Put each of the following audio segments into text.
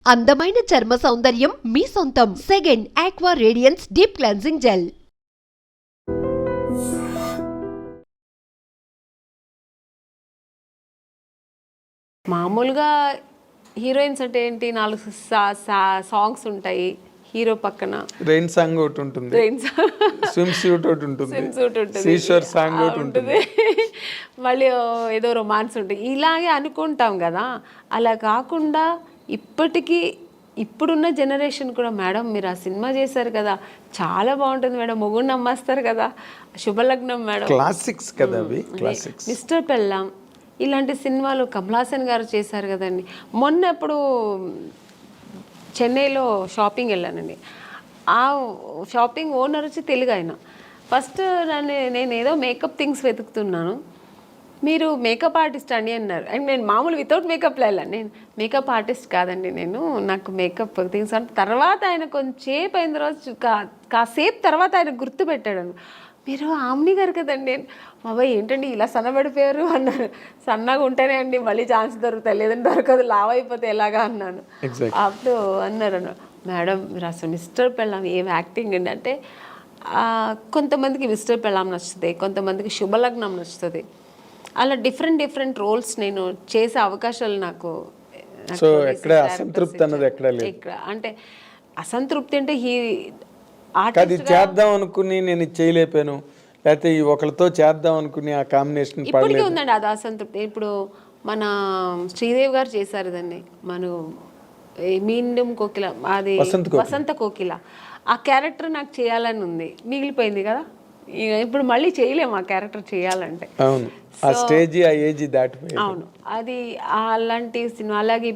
అందమైన చర్మ సౌందర్యం మీ సొంతం. Second aqua radiance deep cleansing gel. మామూలుగా హీరోయిన్స్ అంటే ఏంటి, 4 సాంగ్స్ ఉంటాయి హీరో పక్కన, రెయిన్ సాంగ్ ఒకటి ఉంటుంది, స్విమ్ సూట్ ఒకటి ఉంటుంది, సీషోర్ సాంగ్ ఒకటి ఉంటుంది, మళ్ళీ ఏదో రొమాన్స్ ఉంటుంది. ఇలాగే అనుకుంటాం కదా. అలా కాకుండా ఇప్పుడున్న జనరేషన్ కూడా, మేడం మీరు ఆ సినిమా చేశారు కదా, చాలా బాగుంటుంది మేడం, మొగుడు నమ్మేస్తారు కదా, శుభలగ్నం మేడం, క్లాసిక్స్ కదా అవి, క్లాసిక్స్, మిస్టర్ పెళ్ళాం, ఇలాంటి సినిమాలు కమల్ హాసన్ గారు చేశారు కదండి. మొన్న ఎప్పుడు చెన్నైలో షాపింగ్ వెళ్ళానండి. ఆ షాపింగ్ ఓనర్ వచ్చి తెలుగు ఆయన. ఫస్ట్ నేను ఏదో మేకప్ థింగ్స్ వెతుకుతున్నాను, మీరు మేకప్ ఆర్టిస్ట్ అండి అన్నారు. అండ్ నేను మామూలు వితౌట్ మేకప్లో వెళ్ళాను. నేను మేకప్ ఆర్టిస్ట్ కాదండి, నాకు మేకప్ థింగ్స్ అంటే. తర్వాత ఆయన కొంచెంసేపు అయిన తర్వాత, కాసేపు తర్వాత ఆయన గుర్తుపెట్టాడు, మీరు ఆమ్ని గారు కదండి. బాబాయ్ ఏంటండి ఇలా సన్నబడిపోయారు అన్నారు. సన్నగా ఉంటేనే అండి మళ్ళీ ఛాన్స్ దొరుకుతాయి, లేదంటే దొరకదు, లావ్ అయిపోతే ఎలాగా అన్నాను. అప్పుడు అన్నారు, మేడం మీరు అసలు మిస్టర్ పెళ్ళాం ఏం యాక్టింగ్ అండి అంటే, కొంతమందికి మిస్టర్ పెళ్ళాం నచ్చుతుంది, కొంతమందికి శుభలగ్నం నచ్చుతుంది. అలా డిఫరెంట్ రోల్స్ నేను చేసే అవకాశాలు నాకు. సో ఎక్కడ అసంతృప్తి అన్నది ఎక్కడ లేదు. అంటే అసంతృప్తి అంటే అది చేద్దాం అనుకుని నేను చేయలేపాను, లేకపోతే ఒకరితో చేద్దాం అనుకుని ఆ కాంబినేషన్ ఇప్పటికీ ఉందండి అది అసంతృప్తి. ఇప్పుడు మన శ్రీదేవి గారు చేశారు దాన్ని, మన మీండం కోకిల, అది వసంత కోకిల, ఆ క్యారెక్టర్ నాకు చేయాలని ఉంది, మిగిలిపోయింది కదా. ఇప్పుడు మళ్ళీ చేయలేము ఆ క్యారెక్టర్ చేయాలంటే. అవును, ఆ స్టేజ్ ఆ ఏజ్ దాటిపోయి. అవును, అది అలాంటి సినిమా. అలాగే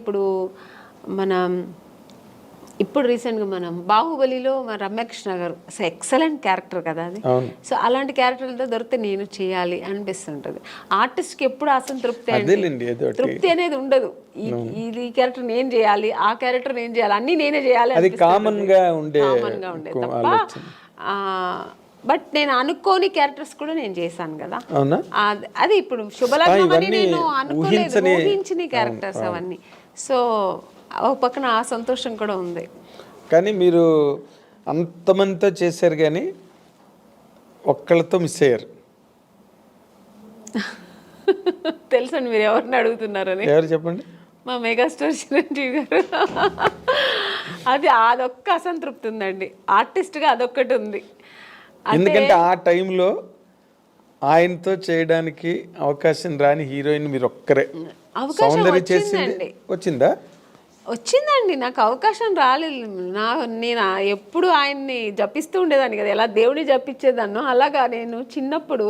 ఇప్పుడు రీసెంట్గా మనం బాహుబలిలో మన రమ్యకృష్ణ గారు ఎక్సలెంట్ క్యారెక్టర్ కదా అది. సో అలాంటి క్యారెక్టర్లతో దొరికితే నేను చేయాలి అనిపిస్తుంటుంది. ఆర్టిస్ట్కి ఎప్పుడు అసంతృప్తి తృప్తి అనేది ఉండదు. ఈ క్యారెక్టర్ నేను చేయాలి, ఆ క్యారెక్టర్ నేను చేయాలి, అన్నీ నేనే చేయాలి, కామన్ గా ఉండే తప్ప. బట్ నేను అనుకోని క్యారెక్టర్స్ కూడా నేను చేశాను కదా. అది ఇప్పుడు శుభలగ్నం అని నేను అనుకోలేదు, ఊహించిన క్యారెక్టర్స్ అవన్నీ. సో ఒక పక్కన ఆ సంతోషం కూడా ఉంది. కానీ మీరు అంతమందితో చేశారు కానీ ఒక్కళ్ళతో మిస్ అయ్యారు. తెలుసండి మీరు ఎవరిని అడుగుతున్నారని. ఎవరు చెప్పండి. మా మెగాస్టార్ చిరంజీవి గారు. అదొక్క అసంతృప్తి ఉందండి, ఆర్టిస్ట్గా అదొక్కటి ఉంది. ఎందుకంటే ఆ టైంలో ఆయనతో చేయడానికి అవకాశం రాని హీరోయిన్ మీరు ఒక్కరే. సౌందర్య చేసింది వచ్చిందండి, నాకు అవకాశం రాలేదు. నేను ఎప్పుడు ఆయన్ని జపిస్తూ ఉండేదాన్ని కదా, ఎలా దేవుడిని జపించేదాన్నో అలాగా. నేను చిన్నప్పుడు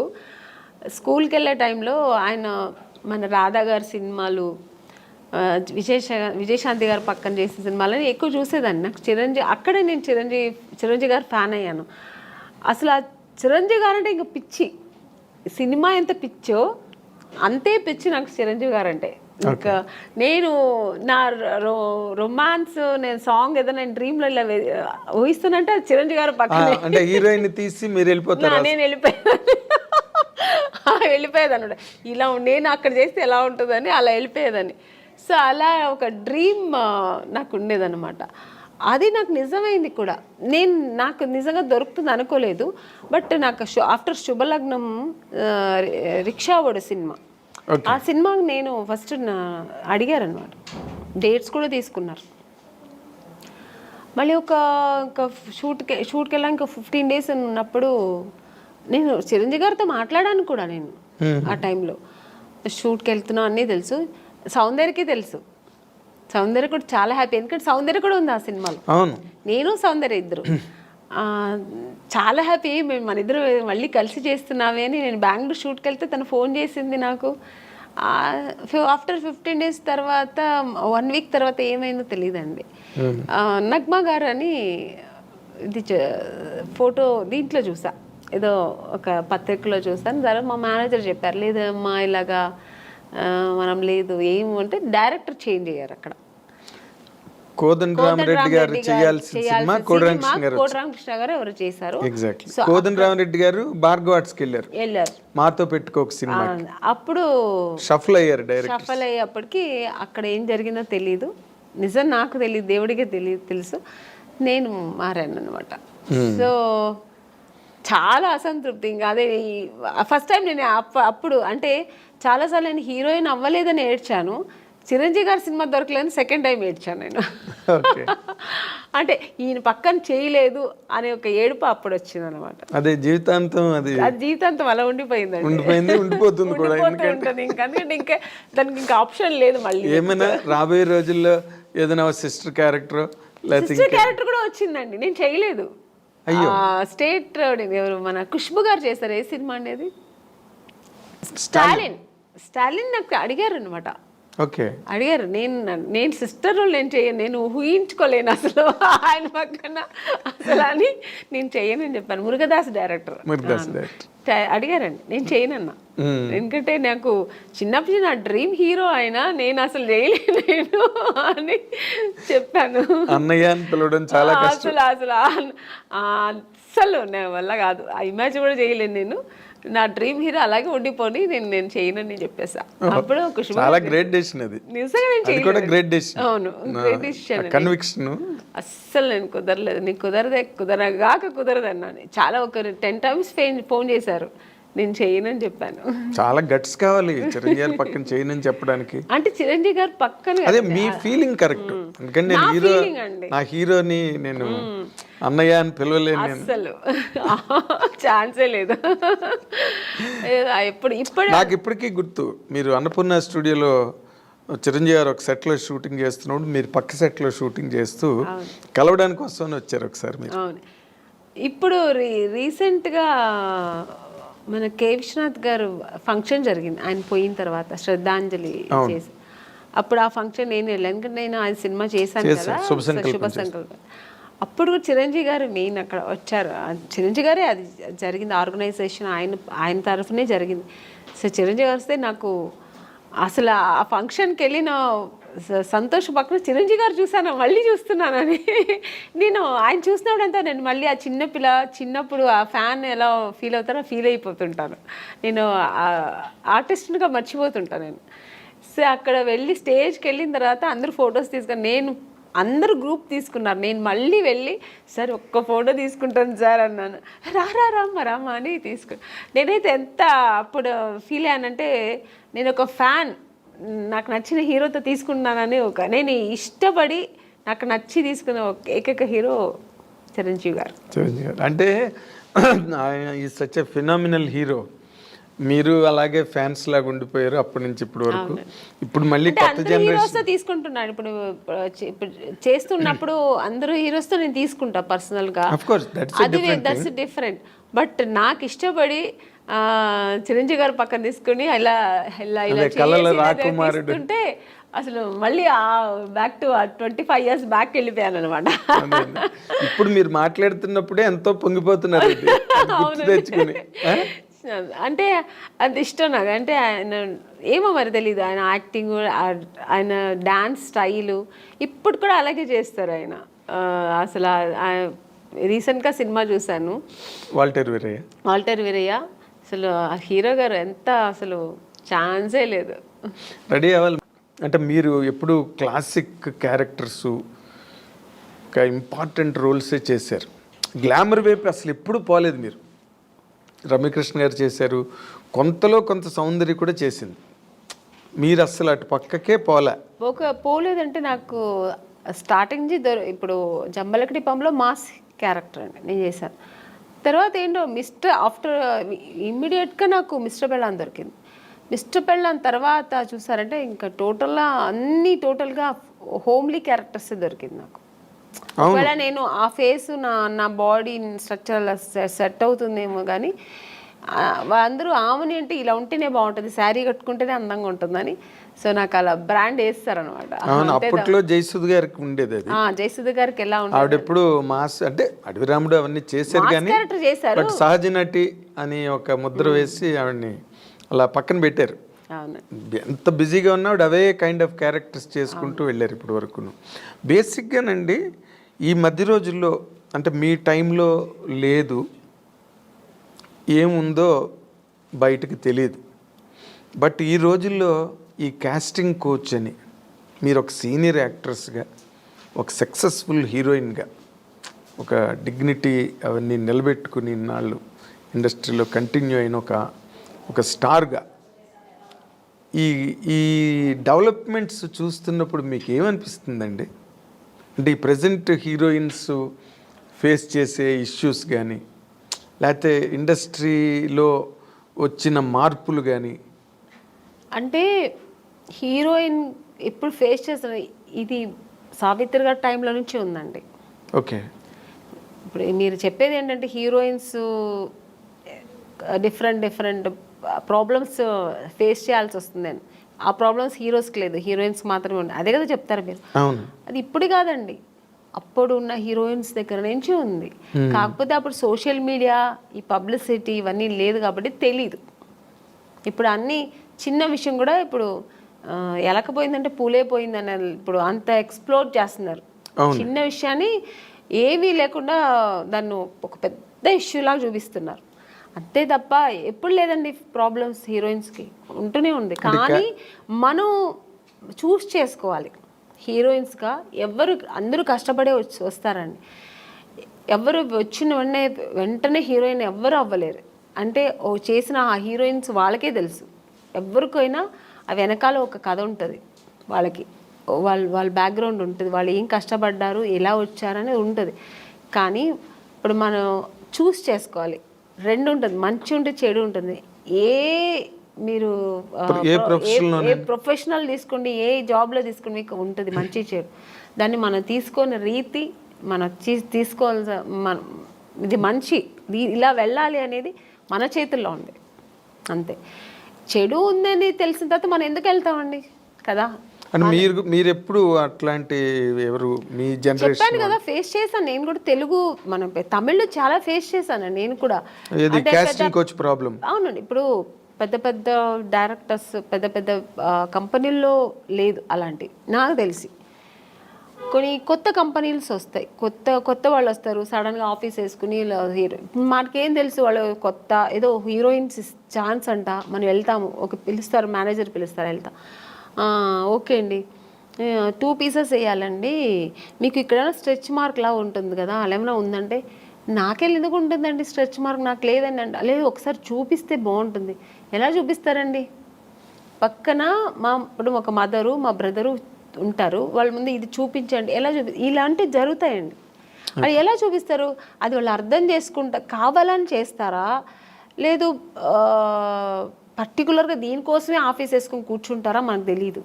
స్కూల్కి వెళ్ళే టైంలో ఆయన మన రాధా గారి సినిమాలు, విజయశాంతి గారు పక్కన చేసే సినిమాలని ఎక్కువ చూసేదాన్ని. నాకు అక్కడే నేను చిరంజీవి గారు ఫ్యాన్ అయ్యాను. అసలు ఆ చిరంజీవి గారు అంటే ఇంకా పిచ్చి, సినిమా ఎంత పిచ్చో అంతే పిచ్చి నాకు చిరంజీవి గారు అంటే. ఇంకా నేను నా రొమాన్స్, నేను సాంగ్ ఏదైనా నేను డ్రీమ్లో ఇలా ఊహిస్తానంటే అది చిరంజీవి గారు పక్కన హీరోయిన్ తీసి మీరు వెళ్ళిపోతారు. నేను వెళ్ళిపోయేదాన్ని ఇలా నేను అక్కడ చేస్తే ఎలా ఉంటుందని అలా వెళ్ళిపోయేదాన్ని. సో అలా ఒక డ్రీమ్ నాకు ఉండేదన్నమాట. అది నాకు నిజమైంది కూడా. నాకు నిజంగా దొరుకుతుంది అనుకోలేదు. బట్ నాకు ఆఫ్టర్ శుభలగ్నం రిక్షావాడు సినిమా, ఆ సినిమాకి నేను ఫస్ట్ అడిగారనమాట, డేట్స్ కూడా తీసుకున్నారు. మళ్ళీ ఒక షూట్కి వెళ్ళా, ఇంకా 15 days ఉన్నప్పుడు నేను చిరంజీవి గారితో మాట్లాడాను కూడా. నేను ఆ టైంలో షూట్కి వెళ్తున్నా అన్నీ తెలుసు, సౌందర్యకి తెలుసు. సౌందర్య కూడా చాలా హ్యాపీ, ఎందుకంటే సౌందర్య కూడా ఉంది ఆ సినిమాలో. నేను సౌందర్య ఇద్దరు చాలా హ్యాపీ. మేము మన ఇద్దరు మళ్ళీ కలిసి చేస్తున్నామే అని. నేను బెంగళూరు షూట్కి వెళ్తే తను ఫోన్ చేసింది నాకు. ఆఫ్టర్ 15 days తర్వాత, 1 week తర్వాత ఏమైందో తెలియదండి. నగ్మా గారు అని ఇది ఫోటో దీంట్లో చూసా, ఏదో ఒక పత్రికలో చూసాను. తర్వాత మా మేనేజర్ చెప్పారు, లేదమ్మా ఇలాగా మనం లేదు ఏమంటే డైరెక్టర్ చేంజ్ అయ్యారు అక్కడ. కోదండరామిరెడ్డి గారు చేయాల్సిన సినిమా కోదండరామకృష్ణ గారు ఎవరు చేశారు. కోదండరామిరెడ్డి గారు భార్గవ ఆర్ట్స్కి వెళ్ళారు, మాతో పెట్టుకోక సినిమా. అప్పుడు షఫల్ అయ్యారు, షఫల్ అయ్యేప్పటికి అక్కడ ఏం జరిగిందో తెలీదు. నిజం నాకు తెలియదు, దేవుడికే తెలుసు. నేను మారాను అనమాట. సో చాలా అసంతృప్తి. ఇంకా అదే ఫస్ట్ టైం నేను అప్పుడు అంటే చాలాసార్లు నేను హీరోయిన్ అవ్వలేదని ఏడ్చాను. చిరంజీవి గారి సినిమా దొరకలేదని సెకండ్ టైం ఏడ్చాను నేను. అంటే ఈయన పక్కన చేయలేదు అనే ఒక ఏడుపు అప్పుడు వచ్చింది అనమాట. అదే జీవితాంతం అది జీవితాంతం అలా ఉండిపోయిందండి, ఉండిపోతుంది కూడా. ఉంటుంది ఇంకా దానికి ఇంకా ఆప్షన్ లేదు. మళ్ళీ ఏమైనా రాబోయే రోజుల్లో ఏదైనా సిస్టర్ క్యారెక్టర్ క్యారెక్టర్ కూడా వచ్చిందండి, నేను చేయలేదు. స్టేట్ ఎవరు మన ఖుష్బు గారు చేశారు. ఏ సినిమా అనేది? స్టాలిన్ నాకు అడిగారు అనమాట. అడిగారు, నేను సిస్టర్ రోల్ నేను చేయను, నేను ఊహించుకోలేను అసలు ఆయన పక్కన అసలు అని, నేను చేయనని చెప్పాను. మురుగదాస్ డైరెక్టర్ అడిగారండి, నేను చేయనన్నా. ఎందుకంటే నాకు చిన్నప్పుడు నా డ్రీమ్ హీరో ఆయన, నేను అసలు చేయలేను అని చెప్పాను. అసలు నా వల్ల కాదు, ఆ ఇమేజ్ కూడా చేయలేను నేను. నా డ్రీమ్ హీరో అలాగే ఉండిపోని నేను చేయనని చెప్పేసా. అప్పుడు చాలా గ్రేట్ డెసిషన్ అది. నిజంగా నేను చేయలేదు. Great decision. అవును, గ్రేట్ డెసిషన్. కన్విక్షన్. అస్సలు నేను కుదరలేదు, నీకు కుదరదు అన్నాను. చాలా ఒక 10 times ఫోన్ చేశారు, నేను చేయనని చెప్పాను. చాలా గట్స్ కావాలి చిరంజీవి పక్కన చేయనని చెప్పడానికి. అంటే చిరంజీవి గారు పక్కన అదే మీ ఫీలింగ్ కరెక్ట్. ఎందుకంటే నేను నా హీరోని నేను అన్నయ్య అని పిలవలేను, అసలు ఛాన్సే లేదు. నాకు ఇప్పటికీ గుర్తు, మీరు అన్నపూర్ణ స్టూడియోలో చిరంజీవి గారు ఒక సెట్లో షూటింగ్ చేస్తున్నప్పుడు మీరు పక్క సెట్లో షూటింగ్ చేస్తూ కలవడానికి వస్తామని వచ్చారు ఒకసారి మీరు. అవును. ఇప్పుడు రీసెంట్గా మన కే విశ్వనాథ్ గారు ఫంక్షన్ జరిగింది, ఆయన పోయిన తర్వాత శ్రద్ధాంజలి చేసి. అప్పుడు ఆ ఫంక్షన్ నేను వెళ్ళాను, ఎందుకంటే నేను ఆయన సినిమా చేశాను కదా, శుభ సంకల్పం. అప్పుడు చిరంజీవి గారు మెయిన్ అక్కడ వచ్చారు. చిరంజీవి గారే అది జరిగింది, ఆర్గనైజేషన్ ఆయన తరఫునే జరిగింది. సో చిరంజీవి గారు వస్తే నాకు అసలు ఆ ఫంక్షన్కి వెళ్ళిన సంతోష్ పక్కన చిరంజీవి గారు చూసాను, మళ్ళీ చూస్తున్నానని. నేను ఆయన చూసినప్పుడంతా నేను మళ్ళీ ఆ చిన్నప్పుడు ఆ ఫ్యాన్ ఎలా ఫీల్ అవుతానో ఫీల్ అయిపోతుంటాను. నేను ఆర్టిస్ట్గా మర్చిపోతుంటాను నేను. సో అక్కడ వెళ్ళి స్టేజ్కి వెళ్ళిన తర్వాత అందరూ ఫొటోస్ తీసుకొని, అందరూ గ్రూప్ తీసుకున్నారు, నేను మళ్ళీ వెళ్ళి సార్ ఒక్క ఫోటో తీసుకుంటాను సార్ అన్నాను. రామ్మా అని నేనైతే ఎంత అప్పుడు ఫీల్ అయ్యానంటే, నేను ఒక ఫ్యాన్, నాకు నచ్చిన హీరోతో తీసుకున్నానని నేను ఇష్టపడి నాకు నచ్చి తీసుకున్న ఏకైక హీరో చిరంజీవి గారు. అంటే ఈ సచ్ ఎ ఫినామినల్ హీరో. మీరు అలాగే ఫ్యాన్స్ లాగా ఉండిపోయారు అప్పటి నుంచి ఇప్పటి వరకు. ఇప్పుడు మళ్ళీ కొత్త జనరేషన్ తీసుకుంటున్నాను. ఇప్పుడు చేస్తున్నప్పుడు అందరూ హీరోస్తో నేను తీసుకుంటా పర్సనల్గా, అది దట్స్ డిఫరెంట్. బట్ నాకు ఇష్టపడి చిరంజీవి గారు పక్కన తీసుకుని ఇలా తీసుకుంటే అసలు మళ్ళీ బ్యాక్ టు 25 years బ్యాక్ వెళ్ళిపోయాను అనమాట. ఇప్పుడు మీరు మాట్లాడుతున్నప్పుడే ఎంతో పొంగిపోతున్నారు తెచ్చుకుని. అంటే అది ఇష్టం నాకు. అంటే ఆయన ఏమో మరి తెలీదు, ఆయన యాక్టింగ్, ఆయన డాన్స్ స్టైలు ఇప్పుడు కూడా అలాగే చేస్తారు ఆయన. అసలు రీసెంట్గా సినిమా చూశాను, వాల్టర్ వీరయ్య. అసలు ఆ హీరో గారు ఎంత అసలు ఛాన్సే లేదు. రెడీ అవ్వాలి అంటే మీరు ఎప్పుడు క్లాసిక్ క్యారెక్టర్స్, ఒక ఇంపార్టెంట్ రోల్సే చేశారు. గ్లామర్ వైపు అసలు ఎప్పుడు పోలేదు మీరు. రమ్యకృష్ణ గారు చేశారు, కొంతలో కొంత సౌందర్యం కూడా చేసింది, మీరు అసలు అటు పక్కకే పోలేదంటే నాకు స్టార్టింగ్ ఇప్పుడు జంబలకడి పంలో మాస్ క్యారెక్టర్ అండి నేను చేశాను. తర్వాత ఏంటో ఆఫ్టర్ ఇమ్మీడియట్గా నాకు మిస్టర్ పెళ్ళాన్ దొరికింది. మిస్టర్ పెళ్ళాన్ తర్వాత చూసారంటే ఇంకా టోటల్గా హోమ్లీ క్యారెక్టర్స్ దొరికింది నాకు. ఒకవేళ నేను ఆ ఫేస్ నా బాడీ స్ట్రక్చర్ సెట్ అవుతుందేమో కానీ అందరూ ఆమెని అంటే ఇలా ఉంటేనే బాగుంటుంది, శారీ కట్టుకుంటేనే అందంగా ఉంటుందని. సో నాకు అలా బ్రాండ్ వేస్తారనమాట. అప్పట్లో జయసుధ గారికి ఉండేది అది. జయసుధ గారికి ఎలా ఉంటుంది, ఆవిడ ఎప్పుడు మాస్ అంటే అడవి రాముడు అవన్నీ చేశారు కానీ చేశారు, సహజ నటి అని ఒక ముద్ర వేసి ఆవిడని అలా పక్కన పెట్టారు. ఎంత బిజీగా ఉన్నా ఆవిడ అవే కైండ్ ఆఫ్ క్యారెక్టర్స్ చేసుకుంటూ వెళ్ళారు ఇప్పటి వరకును. బేసిక్గానండి ఈ మధ్య రోజుల్లో అంటే మీ టైంలో లేదు, ఏముందో బయటకు తెలియదు. బట్ ఈ రోజుల్లో ఈ కాస్టింగ్ కోచ్ అని మీరు ఒక సీనియర్ యాక్ట్రెస్గా, ఒక సక్సెస్ఫుల్ హీరోయిన్గా, ఒక డిగ్నిటీ అవన్నీ నిలబెట్టుకుని ఇన్నాళ్ళు ఇండస్ట్రీలో కంటిన్యూ అయిన ఒక స్టార్గా ఈ ఈ డెవలప్మెంట్స్ చూస్తున్నప్పుడు మీకు ఏమనిపిస్తుందండి? అంటే ఈ ప్రజెంట్ హీరోయిన్స్ ఫేస్ చేసే ఇష్యూస్ కానీ, లేకపోతే ఇండస్ట్రీలో వచ్చిన మార్పులు కానీ. అంటే హీరోయిన్ ఇప్పుడు ఫేస్ చేసిన ఇది సావిత్రి గారి టైంలో నుంచి ఉందండి. ఓకే. ఇప్పుడు మీరు చెప్పేది ఏంటంటే హీరోయిన్స్ డిఫరెంట్ ప్రాబ్లమ్స్ ఫేస్ చేయాల్సి వస్తుందని. ఆ ప్రాబ్లమ్స్ హీరోస్కి లేదు, హీరోయిన్స్కి మాత్రమే ఉంది. అదే కదా చెప్తారు మీరు. అవును. అది ఇప్పుడు కాదండి, అప్పుడు ఉన్న హీరోయిన్స్ దగ్గర నుంచి ఉంది. కాకపోతే అప్పుడు సోషల్ మీడియా, ఈ పబ్లిసిటీ ఇవన్నీ లేదు కాబట్టి తెలీదు. ఇప్పుడు అన్ని చిన్న విషయం కూడా ఇప్పుడు ఎలకపోయిందంటే పూలే పోయిందని ఇప్పుడు అంత ఎక్స్ప్లోర్ చేస్తున్నారు. చిన్న విషయాన్ని ఏమీ లేకుండా దాన్ని ఒక పెద్ద ఇష్యూలాగా చూపిస్తున్నారు. అంతే తప్ప ఎప్పుడు లేదండి ప్రాబ్లమ్స్ హీరోయిన్స్కి, ఉంటూనే ఉంది. కానీ మనం చూస్ చేసుకోవాలి. హీరోయిన్స్గా అందరూ కష్టపడే వస్తారండి. ఎవరు వచ్చిన వెంటనే హీరోయిన్ ఎవ్వరు అవ్వలేరు. అంటే చేసిన ఆ హీరోయిన్స్ వాళ్ళకే తెలుసు. ఎవరికైనా ఆ వెనకాల ఒక కథ ఉంటుంది, వాళ్ళకి వాళ్ళ బ్యాక్గ్రౌండ్ ఉంటుంది, వాళ్ళు ఏం కష్టపడ్డారు, ఎలా వచ్చారనేది ఉంటుంది. కానీ ఇప్పుడు మనం చూస్ చేసుకోవాలి. రెండు ఉంటుంది, మంచి ఉంటుంది, చెడు ఉంటుంది. మీరు ఏ ప్రొఫెషనల్ తీసుకోండి, ఏ జాబ్లో తీసుకోండి, మీకు ఉంటుంది మంచి చెడు. దాన్ని మనం తీసుకునే రీతి, మనం తీసుకోవాల్సిన ఇది మంచి ఇలా వెళ్ళాలి అనేది మన చేతుల్లో ఉంది. అంతే. చెడు ఉందని తెలిసిన తర్వాత మనం ఎందుకు వెళ్తామండి కదా. అని మీరు ఎప్పుడు అట్లాంటి ఎవరు మీ జనరేషన్? చెప్పాను కదా, ఫేస్ చేశాను నేను కూడా. తెలుగు మనం తమిళ్లో చాలా ఫేస్ చేశాను నేను కూడా. అవునండి. ఇప్పుడు పెద్ద డైరెక్టర్స్, పెద్ద కంపెనీల్లో లేదు అలాంటి నాకు తెలిసి. కొన్ని కొత్త కంపెనీస్ వస్తాయి, కొత్త వాళ్ళు వస్తారు, సడన్గా ఆఫీస్ వేసుకుని హీరో. మనకేం తెలుసు వాళ్ళు కొత్త ఏదో హీరోయిన్స్ ఛాన్స్ అంట, మనం వెళ్తాము. పిలుస్తారు, మేనేజర్ పిలుస్తారు, వెళ్తాం. ఓకే అండి, 2 pieces వేయాలండి, మీకు ఇక్కడ స్ట్రెచ్ మార్క్ లా ఉంటుంది కదా, అలా ఏమైనా ఉందంటే, నాకెళ్ళి ఎందుకు ఉంటుందండి స్ట్రెచ్ మార్క్, నాకు లేదండి అంట. లేదు, ఒకసారి చూపిస్తే బాగుంటుంది. ఎలా చూపిస్తారండి? పక్కన ఇప్పుడు ఒక మదరు, మా బ్రదరు ఉంటారు, వాళ్ళ ముందు ఇది చూపించండి, ఎలా ఇలాంటివి జరుగుతాయండి. అది ఎలా చూపిస్తారు? అది వాళ్ళు అర్థం చేసుకుంటా కావాలని చేస్తారా, లేదు పర్టికులర్గా దీనికోసమే ఆఫీస్ వేసుకొని కూర్చుంటారా, మనకు తెలీదు.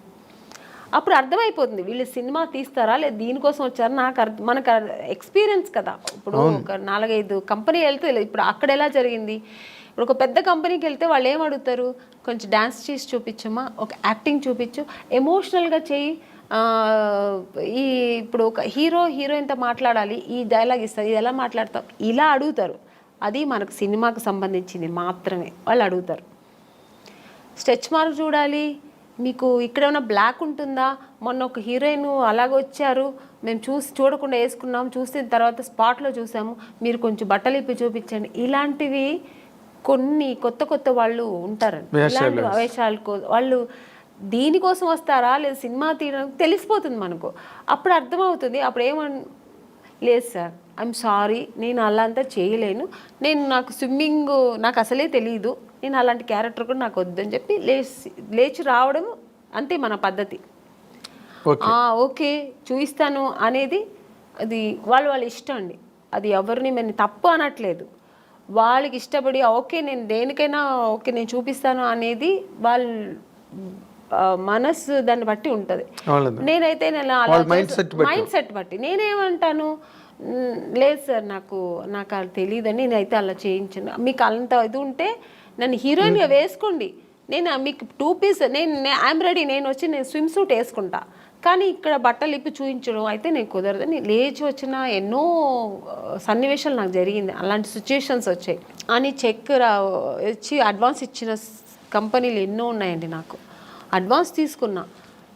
అప్పుడు అర్థమైపోతుంది వీళ్ళు సినిమా తీస్తారా లేదు దీనికోసం వచ్చారా. మనకు ఎక్స్పీరియన్స్ కదా. ఇప్పుడు ఒక 4-5 కంపెనీ వెళ్తే ఇప్పుడు అక్కడ ఎలా జరిగింది. ఇప్పుడు ఒక పెద్ద కంపెనీకి వెళ్తే వాళ్ళు ఏం అడుగుతారు, కొంచెం డ్యాన్స్ చేసి చూపించమ్మా, ఒక యాక్టింగ్ చూపించు, ఎమోషనల్గా చెయ్యి. ఇప్పుడు ఒక హీరోయిన్తో మాట్లాడాలి, ఈ డైలాగ్ ఇస్తారు, ఇది ఎలా మాట్లాడతాం, ఇలా అడుగుతారు. అది మనకు సినిమాకు సంబంధించింది మాత్రమే వాళ్ళు అడుగుతారు. స్ట్రెచ్ మార్క్ చూడాలి, మీకు ఇక్కడ ఏమైనా బ్లాక్ ఉంటుందా, మొన్న ఒక హీరోయిన్ అలాగ వచ్చారు, మేము చూడకుండా వేసుకున్నాం, చూసిన తర్వాత స్పాట్లో చూసాము, మీరు కొంచెం బట్టలు ఇప్పి చూపించండి. ఇలాంటివి కొన్ని కొత్త వాళ్ళు ఉంటారండి. ఇలాంటి వేషాలకు వాళ్ళు దీనికోసం వస్తారా లేదు సినిమా తీయడానికి తెలిసిపోతుంది మనకు. అప్పుడు అర్థమవుతుంది. అప్పుడు లేదు సార్, ఐఎమ్ సారీ, నేను అలా అంతా చేయలేను, నాకు స్విమ్మింగ్ నాకు అసలే తెలియదు, నేను అలాంటి క్యారెక్టర్ కూడా నాకు వద్దని చెప్పి లేచి రావడం, అంతే మన పద్ధతి. ఓకే చూపిస్తాను అనేది అది వాళ్ళ ఇష్టం అండి. అది ఎవరిని మేము తప్పు అనట్లేదు, వాళ్ళకి ఇష్టపడి ఓకే నేను దేనికైనా ఓకే నేను చూపిస్తాను అనేది వాళ్ళ మనసు దాన్ని బట్టి ఉంటుంది. నేనైతే మైండ్ సెట్ బట్టి నేనేమంటాను, లేదు సార్ నాకు అది తెలియదని, నేనైతే అలా చేయించాను, మీకు అంత ఇది ఉంటే నన్ను హీరోయిన్గా వేసుకోండి, నేను మీకు 2 pieces ఐఎమ్ రెడీ, నేను స్విమ్ సూట్ వేసుకుంటా, కానీ ఇక్కడ బట్టలు ఇప్పి చూపించడం అయితే నేను కుదరదని లేచి వచ్చిన ఎన్నో సన్నివేశాలు నాకు జరిగింది. అలాంటి సిచ్యుయేషన్స్ వచ్చాయి అని వచ్చి అడ్వాన్స్ ఇచ్చిన కంపెనీలు ఎన్నో ఉన్నాయండి. నాకు అడ్వాన్స్ తీసుకున్నా,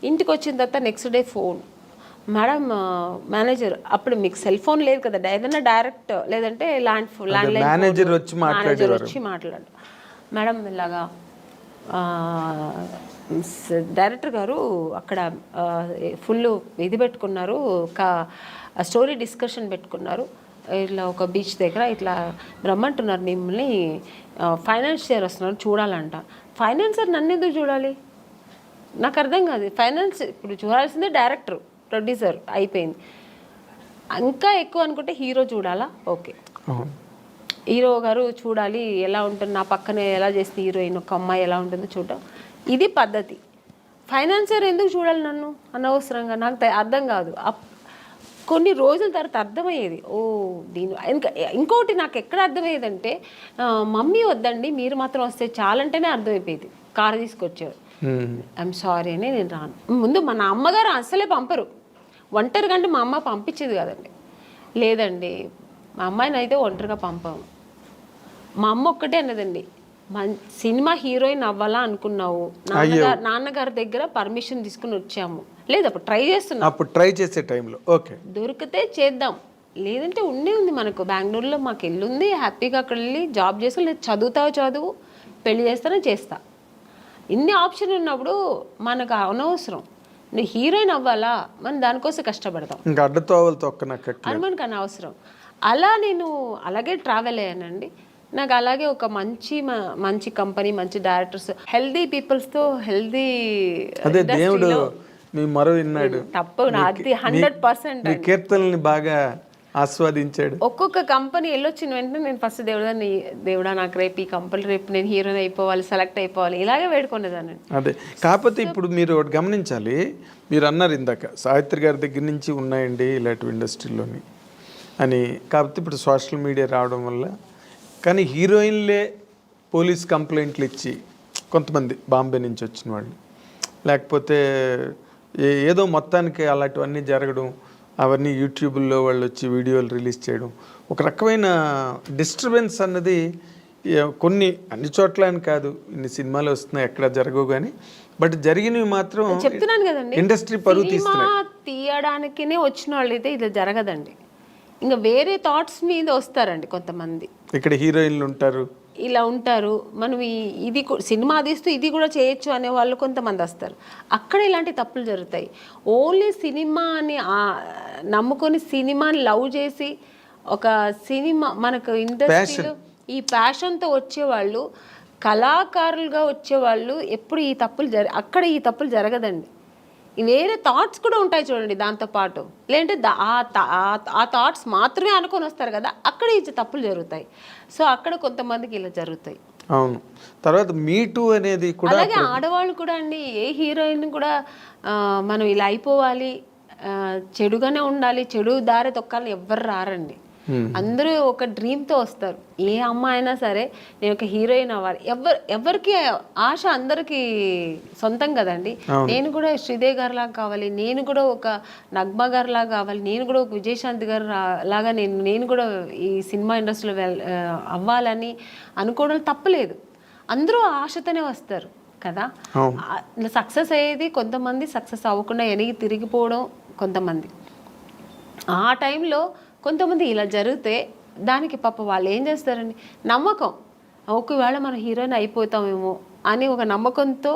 ఇంటికి వచ్చిన తర్వాత next day phone, madam manager, అప్పుడు మీకు సెల్ ఫోన్ లేదు కదా, ఏదైనా డైరెక్ట్ లేదంటే ల్యాండ్లైన్ మేనేజర్ వచ్చి మాట్లాడు, మేడం ఇలాగా డైరెక్టర్ గారు అక్కడ ఫుల్ ఇది పెట్టుకున్నారు, ఒక స్టోరీ డిస్కషన్ పెట్టుకున్నారు. ఇట్లా ఒక బీచ్ దగ్గర ఇట్లా రమ్మంటున్నారు మిమ్మల్ని, ఫైనాన్షియర్ వస్తున్నారు చూడాలంట. ఫైనాన్సర్ నన్ను ఎందుకు చూడాలి? నాకు అర్థం కాదు. ఫైనాన్స్ ఇప్పుడు చూడాల్సిందే డైరెక్టర్, ప్రొడ్యూసర్ అయిపోయింది. ఇంకా ఎక్కువ అనుకుంటే హీరో చూడాలా? ఓకే, హీరో గారు చూడాలి ఎలా ఉంటుంది, నా పక్కనే ఎలా చేస్తే హీరోయిన్ ఒక అమ్మాయి ఎలా ఉంటుందో చూడటం, ఇది పద్ధతి. ఫైనాన్సర్ ఎందుకు చూడాలి నన్ను అనవసరంగా? నాకు అర్థం కాదు. కొన్ని రోజుల తర్వాత అర్థమయ్యేది, ఓ దీని ఇంకోటి నాకు ఎక్కడ అర్థమయ్యేదంటే, మమ్మీ వద్దండి మీరు మాత్రం వస్తే చాలంటేనే అర్థమైపోయేది. కారు తీసుకొచ్చారు, ఐఎమ్ సారీ అని నేను రాను. ముందు మన అమ్మగారు అసలే పంపరు, ఒంటరిగా అంటే మా అమ్మ పంపించేది కదండి. లేదండి మా అమ్మాయిని అయితే ఒంటరిగా పంపాము. మా అమ్మ ఒక్కటే అన్నదండి, సినిమా హీరోయిన్ అవ్వాలా అనుకున్నావు, నాన్నగారి దగ్గర పర్మిషన్ తీసుకుని వచ్చాము. లేదు అప్పుడు ట్రై చేస్తున్నాం, అప్పుడు ట్రై చేసే టైంలో ఓకే దొరికితే చేద్దాం, లేదంటే ఉండే ఉంది మనకు బెంగళూరులో మాకు ఇల్లు ఉంది, హ్యాపీగా అక్కడ వెళ్ళి జాబ్ చేసుకో, లేదు చదువుతావు చదువు, పెళ్లి చేస్తానో చేస్తా. ఇన్ని ఆప్షన్ ఉన్నప్పుడు మనకు అనవసరం. నువ్వు హీరోయిన్ అవ్వాలా, మనం దానికోసం కష్టపడతాం, ఇంకా అడ్డతోవలు తొక్కనక్క అని మనకు అనవసరం. అలా నేను అలాగే ట్రావెల్ అయ్యానండి. నాకు అలాగే ఒక మంచి కంపెనీ, మంచి డైరెక్టర్స్, హెల్దీ పీపుల్స్తో హెల్దీ, అదే దేవుడు మీ మరో విన్నాడు, తప్పు అది 100% కీర్తనల్ని బాగా ఆస్వాదించాడు. ఒక్కొక్క కంపెనీ వెళ్ళొచ్చిన వెంటనే నేను ఫస్ట్ దేవుడా నాకు రేపు ఈ కంపెనీ, రేపు నేను హీరోయిన్ అయిపోవాలి, సెలెక్ట్ అయిపోవాలి, ఇలాగే వేడుకునేదాన్ని. అదే కాకపోతే ఇప్పుడు మీరు ఒకటి గమనించాలి, మీరు అన్నారు ఇందాక సావిత్రి గారి దగ్గర నుంచి ఉన్నాయండి ఇలాంటి ఇండస్ట్రీలోని అని. కాకపోతే ఇప్పుడు సోషల్ మీడియా రావడం వల్ల, కానీ హీరోయిన్లే పోలీస్ కంప్లైంట్లు ఇచ్చి కొంతమంది బాంబే నుంచి వచ్చిన వాళ్ళు, లేకపోతే ఏదో మొత్తానికి అలాంటివన్నీ జరగడం, అవన్నీ యూట్యూబ్లో వాళ్ళు వచ్చి వీడియోలు రిలీజ్ చేయడం, ఒక రకమైన డిస్టర్బెన్స్ అన్నది కొన్ని అన్ని చోట్ల అని కాదు, ఇన్ని సినిమాలు వస్తున్నాయి ఎక్కడ జరగవు కానీ, బట్ జరిగినవి మాత్రం చెప్తున్నాను కదండి, ఇండస్ట్రీ పరువు తీయడానికినే వచ్చిన వాళ్ళు అయితే ఇది జరగదండి. ఇంకా వేరే థాట్స్ మీద వస్తారండి కొంతమంది. ఇక్కడ హీరోయిన్లు ఉంటారు, ఇలా ఉంటారు, మనం ఇది సినిమా తీస్తూ ఇది కూడా చేయొచ్చు అనే వాళ్ళు కొంతమంది వస్తారు. అక్కడ ఇలాంటి తప్పులు జరుగుతాయి. ఓన్లీ సినిమాని నమ్ముకొని సినిమాని లవ్ చేసి ఒక సినిమా మనకు ఇండస్ట్రీలో ఈ ప్యాషన్తో వచ్చేవాళ్ళు, కళాకారులుగా వచ్చేవాళ్ళు ఎప్పుడు ఈ తప్పులు అక్కడ ఈ తప్పులు జరగదండి. వేరే థాట్స్ కూడా ఉంటాయి చూడండి దాంతోపాటు, లేదంటే ఆ థాట్స్ మాత్రమే అనుకొని వస్తారు కదా, అక్కడ ఈ తప్పులు జరుగుతాయి. సో అక్కడ కొంతమందికి ఇలా జరుగుతాయి. అవును. తర్వాత మీటూ అనేది కూడా, అలాగే ఆడవాళ్ళు కూడా అండి, ఏ హీరోయిన్ కూడా మనం ఇలా అయిపోవాలి, చెడుగానే ఉండాలి, చెడు దారి తొక్కాలని ఎవ్వరు రారండి. అందరూ ఒక డ్రీమ్తో వస్తారు. ఏ అమ్మాయి అయినా సరే నేను ఒక హీరోయిన్ అవ్వాలి, ఎవరికి ఆశ అందరికీ సొంతం కదండి. నేను కూడా శ్రీదేవి గారి లాగా కావాలి, నేను కూడా ఒక నగ్మా గారి లాగా కావాలి, నేను కూడా ఒక విజయశాంతి గారు లాగా నేను కూడా ఈ సినిమా ఇండస్ట్రీలో అవ్వాలని అనుకోవడం తప్పలేదు. అందరూ ఆశతోనే వస్తారు కదా. సక్సెస్ అయ్యేది కొంతమంది, సక్సెస్ అవ్వకుండా వెనక్కి తిరిగిపోవడం కొంతమంది. ఆ టైంలో కొంతమంది ఇలా జరిగితే దానికి పాప వాళ్ళు ఏం చేస్తారండి, నమ్మకం, ఒకవేళ మనం హీరోయిన్ అయిపోతామేమో అని ఒక నమ్మకంతో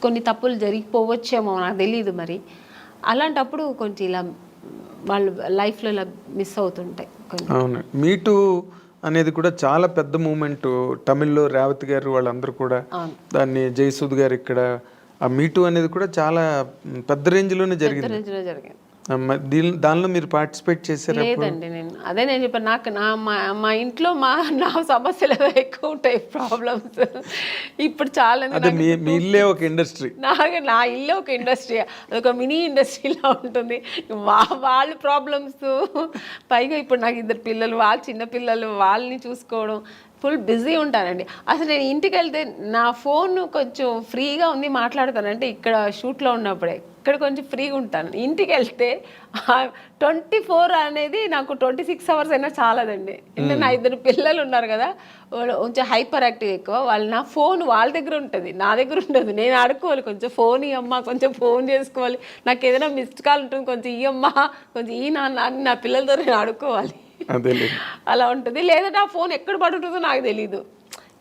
కొన్ని తప్పులు జరిగిపోవచ్చేమో, నాకు తెలియదు మరి. అలాంటప్పుడు కొంచెం ఇలా వాళ్ళు లైఫ్లో ఇలా మిస్ అవుతుంటాయి. అవును, మీటూ అనేది కూడా చాలా పెద్ద మూమెంట్. తమిళ్లో రేవతి గారు వాళ్ళందరూ కూడా దాన్ని, జయసూద్ గారు ఇక్కడ, ఆ మీటూ అనేది కూడా చాలా పెద్ద రేంజ్లోనే జరిగింది. దానిలో మీరు పార్టిసిపేట్ చేశారు? లేదండి, నేను చెప్పాను, నాకు మా ఇంట్లో నా సమస్యలు ఎక్కువ ఉంటాయి, ప్రాబ్లమ్స్. ఇప్పుడు చాలా మీ ఇల్లే ఒక ఇండస్ట్రీ, నా ఇల్లే ఒక ఇండస్ట్రీ, అదొక మినీ ఇండస్ట్రీలా ఉంటుంది. వాళ్ళ ప్రాబ్లమ్స్, పైగా ఇప్పుడు నాకు 2 పిల్లలు, వాళ్ళ చిన్న పిల్లలు, వాళ్ళని చూసుకోవడం, ఫుల్ బిజీ ఉంటానండి. అసలు నేను ఇంటికి వెళ్తే నా ఫోన్ కొంచెం ఫ్రీగా ఉంది మాట్లాడతానంటే ఇక్కడ షూట్లో ఉన్నప్పుడే, ఇక్కడ కొంచెం ఫ్రీగా ఉంటాను. ఇంటికి వెళ్తే 24 అనేది నాకు 26 అవర్స్ అయినా చాలదండి. అంటే నా 2 పిల్లలు ఉన్నారు కదా, కొంచెం హైపర్ యాక్టివ్ ఎక్కువ, వాళ్ళు నా ఫోన్ వాళ్ళ దగ్గర ఉంటుంది, నా దగ్గర ఉండదు. నేను ఆడుకోవాలి, కొంచెం ఫోన్ ఇవ్వమ్మా, కొంచెం ఫోన్ చేసుకోవాలి, నాకు ఏదైనా మిస్డ్ కాల్ ఉంటుంది, కొంచెం ఇవ్వమ్మా, కొంచెం ఈ నాన్న అని నా పిల్లలతో నేను ఆడుకోవాలి, అలా ఉంటుంది. లేదంటే ఆ ఫోన్ ఎక్కడ పడుతుందో నాకు తెలీదు.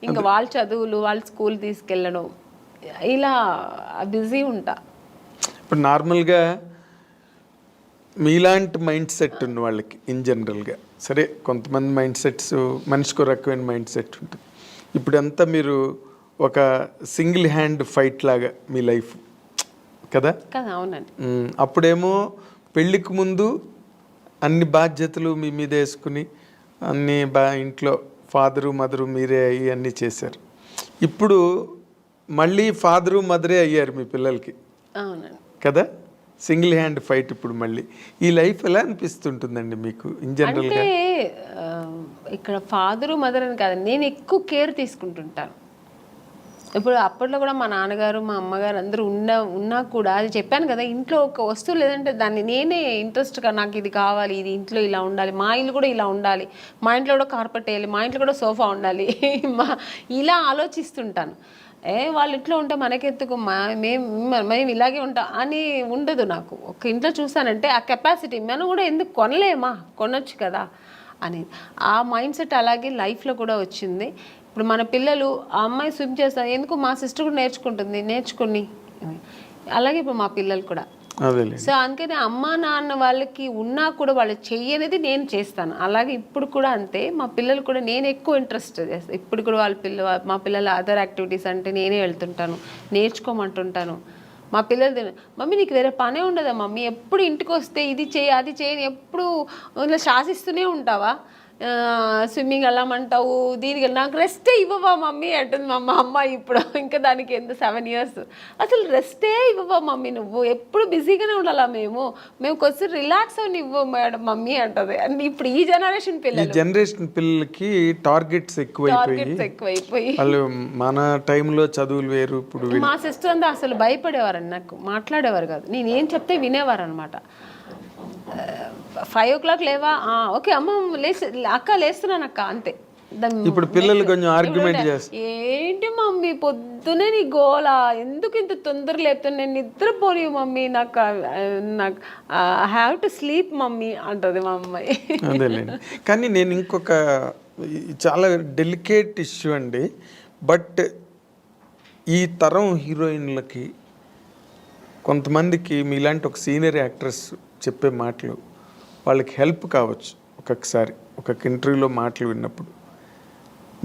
ఇంకా వాళ్ళ చదువులు వాళ్ళ స్కూల్ తీసుకెళ్ళడం ఇలా బిజీ ఉంటా. ఇప్పుడు నార్మల్గా మీలాంటి మైండ్ సెట్ ఉన్న వాళ్ళకి ఇన్ జనరల్గా, సరే కొంతమంది మైండ్ సెట్స్ మనిషికి రకమైన మైండ్ సెట్ ఉంటుంది. ఇప్పుడంతా మీరు ఒక సింగిల్ హ్యాండ్ ఫైట్ లాగా మీ లైఫ్ కదా. అవునండి. అప్పుడేమో పెళ్ళికి ముందు అన్ని బాధ్యతలు మీ మీద వేసుకుని అన్ని ఇంట్లో ఫాదరు మదరు మీరే అయ్యి అన్నీ చేశారు. ఇప్పుడు మళ్ళీ ఫాదరు మదరే అయ్యారు మీ పిల్లలకి. అవునండి కదా, సింగిల్ హ్యాండ్ ఫైట్. ఇప్పుడు మళ్ళీ ఈ లైఫ్ ఎలా అనిపిస్తుంటుందండి మీకు ఇన్ జనరల్గా? అంటే ఇక్కడ ఫాదరు మదర్ అని కాదు, నేను ఎక్కువ కేర్ తీసుకుంటుంటాను. ఇప్పుడు అప్పట్లో కూడా మా నాన్నగారు మా అమ్మగారు అందరూ ఉన్నా కూడా, అది చెప్పాను కదా, ఇంట్లో ఒక వస్తువు లేదంటే దాన్ని నేనే ఇంట్రెస్ట్గా నాకు ఇది కావాలి, ఇది ఇంట్లో ఇలా ఉండాలి, మా ఇల్లు కూడా ఇలా ఉండాలి, మా ఇంట్లో కూడా కార్పెట్ వేయాలి, మా ఇంట్లో కూడా సోఫా ఉండాలి, ఇలా ఆలోచిస్తుంటాను. వాళ్ళ ఇంట్లో ఉంటే మనకెందుకు, మేము ఇలాగే ఉంటాం అని ఉండదు నాకు. ఒక ఇంట్లో చూసానంటే ఆ కెపాసిటీ మనం కూడా ఎందుకు కొనొచ్చు కదా అనేది ఆ మైండ్ సెట్ అలాగే లైఫ్లో కూడా వచ్చింది. ఇప్పుడు మన పిల్లలు ఆ అమ్మాయి స్విమ్ చేస్తారు, ఎందుకు మా సిస్టర్ కూడా నేర్చుకుని అలాగే ఇప్పుడు మా పిల్లలు కూడా. సో అందుకని అమ్మ నాన్న వాళ్ళకి ఉన్నా కూడా వాళ్ళు చెయ్యనేది నేను చేస్తాను. అలాగే ఇప్పుడు కూడా అంతే, మా పిల్లలు కూడా నేను ఎక్కువ ఇంట్రెస్ట్ చేస్తాను. ఇప్పుడు కూడా మా పిల్లల అదర్ యాక్టివిటీస్ అంటే నేనే వెళ్తుంటాను, నేర్చుకోమంటుంటాను. మా పిల్లలు, మమ్మీ నీకు వేరే పనే ఉండదా మమ్మీ, ఎప్పుడు ఇంటికి వస్తే ఇది చేయి అది చేయని ఎప్పుడు ఇలా శాసిస్తూనే ఉంటావా, స్విమ్మింగ్ వెళ్ళమంటావు, దీనికి నాకు రెస్టే ఇవ్వవా మమ్మీ అంటుంది మా అమ్మ. ఇప్పుడు ఇంకా దానికి ఎంత 7 years, అసలు రెస్టే ఇవ్వవా మమ్మీ, నువ్వు ఎప్పుడు బిజీగానే ఉండాలా, మేము కొంచెం రిలాక్స్ అని ఇవ్వ మేడం మమ్మీ అంటది. అండ్ ఇప్పుడు ఈ జనరేషన్ పిల్లలకి టార్గెట్స్ ఎక్కువైపోయి వాళ్ళు మన టైంలో చదువులు వేరు. ఇప్పుడు మా సిస్టర్ అంతా అసలు భయపడేవారండి, నాకు మాట్లాడేవారు కాదు, నేను ఏం చెప్తే వినేవారు అనమాట. 5 o'clock లేవా, ఓకే అమ్మ అక్క లేస్తున్నాను అక్క, అంతే. ఇప్పుడు పిల్లలు కొంచెం ఆర్గ్యుమెంట్ చేస్తారు, ఏంటి మమ్మీ పొద్దునే నీ గోలా, ఎందుకు ఇంత తొందర లేపుతాను, నేను నిద్రపోని మమ్మీ, నాకు I have to sleep mummy అంటది మా అమ్మాయి. అదేలేండి. కానీ నేను ఇంకొక చాలా డెలికేట్ ఇష్యూ అండి, బట్ ఈ తరం హీరోయిన్లకి కొంతమందికి మీలాంటి ఒక సీనియర్ యాక్ట్రెస్ చెప్పే మాటలు వాళ్ళకి హెల్ప్ కావచ్చు. ఒక్కొక్కసారి ఒక ఇంటర్వ్యూలో మాటలు విన్నప్పుడు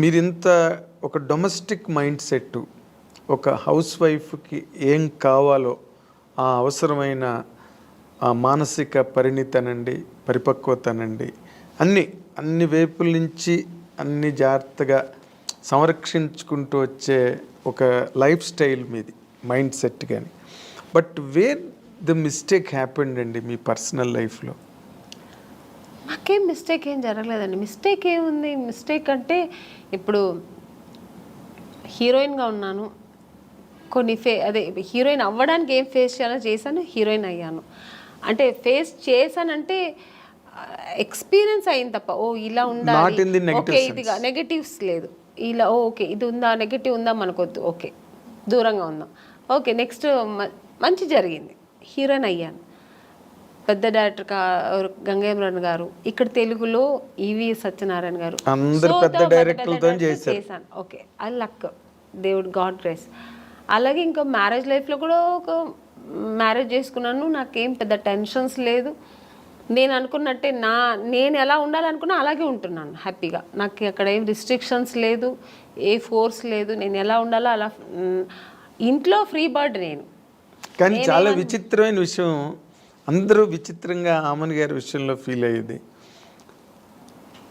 మీరు ఇంత ఒక డొమెస్టిక్ మైండ్ సెట్, ఒక హౌస్ వైఫ్కి ఏం కావాలో ఆ అవసరమైన ఆ మానసిక పరిణితనండి, పరిపక్వతనండి, అన్ని వైపుల నుంచి అన్ని జాగ్రత్తగా సంరక్షించుకుంటూ వచ్చే ఒక లైఫ్ స్టైల్ మీది, మైండ్ సెట్. కానీ but where the mistake happened అండి మీ పర్సనల్ లైఫ్లో? నాకేం మిస్టేక్ ఏం జరగలేదండి. మిస్టేక్ ఏముంది, మిస్టేక్ అంటే ఇప్పుడు హీరోయిన్గా ఉన్నాను, కొన్ని అదే హీరోయిన్ అవ్వడానికి ఏం ఫేస్ చేయాలో చేశాను, హీరోయిన్ అయ్యాను. అంటే ఫేస్ చేశానంటే ఎక్స్పీరియన్స్ అయింది తప్ప, ఇలా ఉండాలి, ఓకే ఇదిగా నెగటివ్స్ లేదు, ఇలా ఓకే ఇది ఉందా, నెగటివ్ ఉందా మనకొద్దు, ఓకే దూరంగా ఉందాం, ఓకే నెక్స్ట్ మంచి జరిగింది, హీరోయిన్ అయ్యాను. పెద్ద డైరెక్టర్ గంగేమ్రన్ గారు, ఇక్కడ తెలుగులో ఈవి సత్యనారాయణ గారు, చేశాను. ఓకే ఐ లక్, దేవుడు గాడ్ గ్రేస్. అలాగే ఇంకా మ్యారేజ్ లైఫ్లో కూడా ఒక మ్యారేజ్ చేసుకున్నాను, నాకేం పెద్ద టెన్షన్స్ లేదు. నేను అనుకున్నట్టే నేను ఎలా ఉండాలనుకున్నా అలాగే ఉంటున్నాను హ్యాపీగా. నాకు అక్కడ ఏం రిస్ట్రిక్షన్స్ లేదు, ఏ ఫోర్స్ లేదు, నేను ఎలా ఉండాలో అలా. ఇంట్లో ఫ్రీ బర్డ్ నేను. కానీ చాలా విచిత్రమైన విషయం, అందరూ విచిత్రంగా ఆమన్ గారి విషయంలో ఫీల్ అయ్యేది,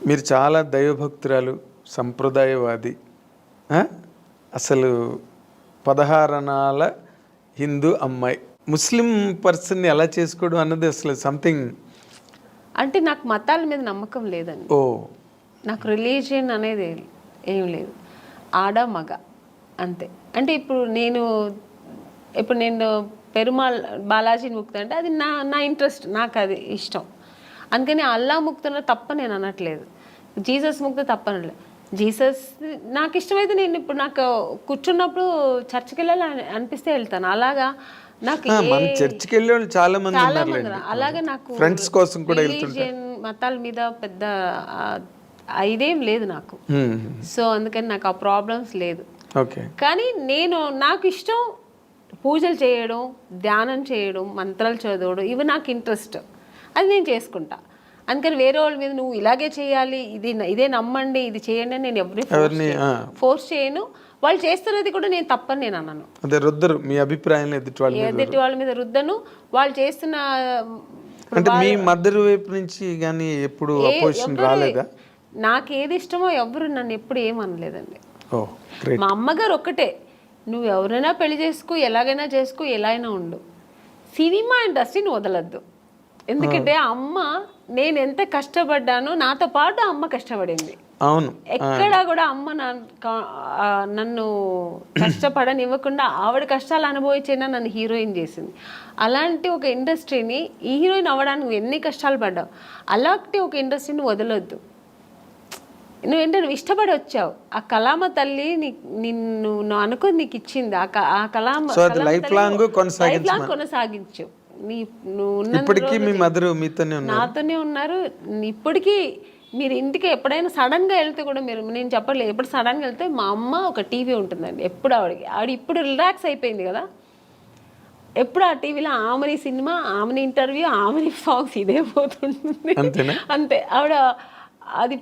మీరు చాలా దైవభక్తురాలు, సంప్రదాయవాది, అసలు 16 అణాల హిందూ అమ్మాయి, ముస్లిం పర్సన్ని ఎలా చేసుకోవడం అన్నది అసలు సంథింగ్. అంటే నాకు మతాల మీద నమ్మకం లేదండి. నాకు రిలీజియన్ అనేది ఏం లేదు, ఆడ మగ అంతే. అంటే ఇప్పుడు నేను పెరుమాళ్ బాలాజీని ముక్తా అంటే అది నా ఇంట్రెస్ట్, నాకు అది ఇష్టం. అందుకని అల్లా ముక్తున్న తప్ప నేను అనట్లేదు, జీసస్ ముక్త తప్పనట్లేదు. జీసస్ నాకు ఇష్టమైతే నేను ఇప్పుడు నాకు కూర్చున్నప్పుడు చర్చికి వెళ్ళాలి అనిపిస్తే వెళ్తాను. అలాగా నాకు చర్చికి వెళ్ళే వాళ్ళు చాలా మంది అలాగే నాకు ఫ్రెండ్స్ కోసం కూడా రిలీజియన్ మతాల మీద పెద్ద ఇదేం లేదు నాకు. సో అందుకని నాకు ఆ ప్రాబ్లమ్స్ లేదు. ఓకే. కానీ నాకు ఇష్టం పూజలు చేయడం, ధ్యానం చేయడం, మంత్రాలు చదవడం, ఇవి నాకు ఇంట్రెస్ట్. అది నేను చేసుకుంటా. అందుకని వేరే వాళ్ళ మీద నువ్వు ఇలాగే చేయాలి, ఇదే నమ్మండి, ఇది చేయండి అని నేను ఎవరిని ఫోర్స్ చేయను. వాళ్ళు చేస్తున్నది కూడా నేను తప్పని నేను అన్నాను. అదే రుద్దరు మీ అభిప్రాయం ఎదుటి వాళ్ళ మీద రుద్దను. వాళ్ళు చేస్తున్న అంటే మీ మదర్ వైపు నుంచి కానీ ఎప్పుడు అపోజిషన్ రాలేదా? నాకు ఏది ఇష్టమో ఎవరు నన్ను ఎప్పుడు ఏమనలేదండి. ఓ గ్రేట్. మా అమ్మగారు ఒక్కటే, నువ్వు ఎవరైనా పెళ్లి చేసుకో, ఎలాగైనా చేసుకో, ఎలా అయినా ఉండు, సినిమా ఇండస్ట్రీని వదలద్దు. ఎందుకంటే అమ్మ, నేను ఎంత కష్టపడ్డానో నాతో పాటు అమ్మ కష్టపడింది. అవును. ఎక్కడా కూడా అమ్మ నన్ను కష్టపడనివ్వకుండా ఆవిడ కష్టాలు అనుభవించేనా నన్ను హీరోయిన్ చేసింది. అలాంటి ఒక ఇండస్ట్రీని, ఈ హీరోయిన్ అవ్వడానికి ఎన్ని కష్టాలు పడ్డావు, అలాంటి ఒక ఇండస్ట్రీని వదలొద్దు. నువ్వు ఇష్టపడి వచ్చావు, ఆ కళామ తల్లి నిన్ను అనుకుని నీకు ఇచ్చింది, ఆ కళామ లైఫ్ లాంగ్ కొనసాగించు. ఇప్పటికీ మీ మదర్ నాతోనే ఉన్నారు. ఇప్పటికీ మీరు ఇంటికి ఎప్పుడైనా సడన్గా వెళ్తే కూడా నేను చెప్పట్లేదు, ఎప్పుడు సడన్గా వెళ్తే మా అమ్మ ఒక టీవీ ఉంటుందండి ఎప్పుడు. ఆవిడ ఇప్పుడు రిలాక్స్ అయిపోయింది కదా, ఎప్పుడు ఆ టీవీలో ఆమెని సినిమా, ఆమెని ఇంటర్వ్యూ, ఆమెని సాంగ్స్ ఇదే పోతుంటుంది అంతే. ఆవిడ అది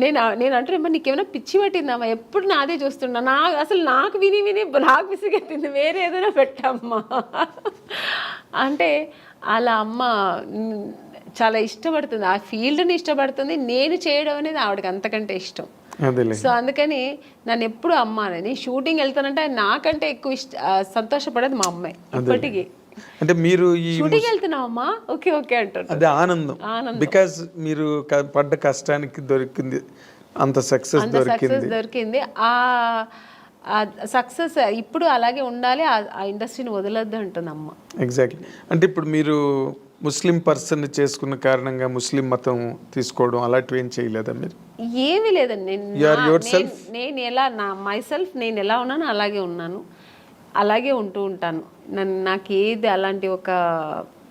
నేను అంటే నీకేమైనా పిచ్చి పట్టిందమ్మా, ఎప్పుడు నాదే చూస్తున్నా, నాకు విని నాకు విసిగెత్తింది, వేరే ఏదైనా పెట్టమ్మా అంటే. అలా అమ్మ చాలా ఇష్టపడుతుంది, ఆ ఫీల్డ్ని ఇష్టపడుతుంది. నేను చేయడం అనేది ఆవిడకి అంతకంటే ఇష్టం. సో అందుకని నన్ను ఎప్పుడు అమ్మ అని, షూటింగ్ వెళ్తానంటే నాకంటే ఎక్కువ సంతోషపడేది మా అమ్మాయి ఇప్పటికీ. అంటే మీరు షూటింగ్ వెళ్తున్నావమ్మా, ఓకే ఓకే అంటారు. అదే ఆనందం. బికాజ్ మీరు పడ్డ కష్టానికి దొరికింది అంత సక్సెస్ దొరికింది. ఆ సక్సెస్ ఇప్పుడు అలాగే ఉండాలి, ఆ ఇండస్ట్రీని వదలొద్దు అంటుంది అమ్మ. ఎగ్జాక్ట్లీ. అంటే ఇప్పుడు మీరు ముస్లిం పర్సన్ చేసుకున్న కారణంగా ముస్లిం మతం తీసుకోవడం అలాంటివి ఏం చేయలేదా మీరు? ఏమీ లేదండి. నేను ఎలా నేను ఎలా ఉన్నాను అలాగే ఉన్నాను, అలాగే ఉంటూ ఉంటాను. నాకు ఏది అలాంటి ఒక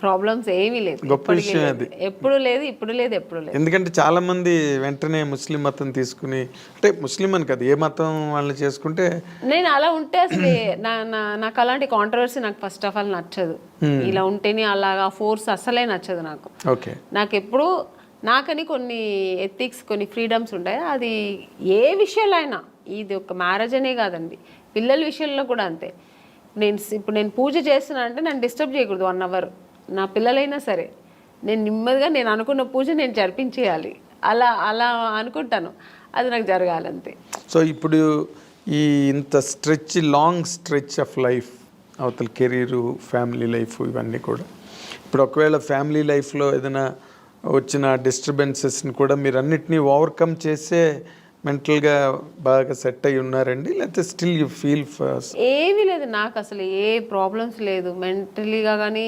ప్రాబ్లమ్స్ ఏమీ లేదు. గొప్ప విషయం అది. ఎప్పుడు లేదు, ఇప్పుడు లేదు, ఎప్పుడు లేదు. ఎందుకంటే చాలా మంది వెంటనే ముస్లిం మతం తీసుకుని, అంటే ముస్లిం అని కదా, ఏ మతం వాళ్ళని చేసుకుంటే. నేను అలా ఉంటే అసలు నాకు అలాంటి కాంట్రవర్సీ నాకు ఫస్ట్ ఆఫ్ ఆల్ నచ్చదు. ఇలా ఉంటేనే అలాగా ఫోర్స్ అసలే నచ్చదు నాకు. ఓకే. నాకు ఎప్పుడు నాకని కొన్ని ఎథిక్స్, కొన్ని ఫ్రీడమ్స్ ఉంటాయి. అది ఏ విషయంలో అయినా, ఇది ఒక మ్యారేజ్ అనే కాదండి, పిల్లల విషయంలో కూడా అంతే. ఇప్పుడు నేను పూజ చేస్తున్నా అంటే నన్ను డిస్టర్బ్ చేయకూడదు 1 hour. నా పిల్లలైనా సరే నేను నెమ్మదిగా నేను అనుకున్న పూజ నేను జరిపించేయాలి, అలా అనుకుంటాను. అది నాకు జరగాలంతే. సో ఇప్పుడు ఈ ఇంత లాంగ్ స్ట్రెచ్ ఆఫ్ లైఫ్, అవతల కెరీరు, ఫ్యామిలీ లైఫ్, ఇవన్నీ కూడా ఇప్పుడు ఒకవేళ ఫ్యామిలీ లైఫ్లో ఏదైనా వచ్చిన డిస్టర్బెన్సెస్ని కూడా మీరు అన్నిటినీ ఓవర్కమ్ చేసే మెంటల్గా బాగా సెట్ అయి ఉన్నారండి, లేకపోతే స్టిల్ యూ ఫీల్ ఫస్ట్? ఏమీ లేదు, నాకు అసలు ఏ ప్రాబ్లమ్స్ లేదు మెంటలీగా కానీ,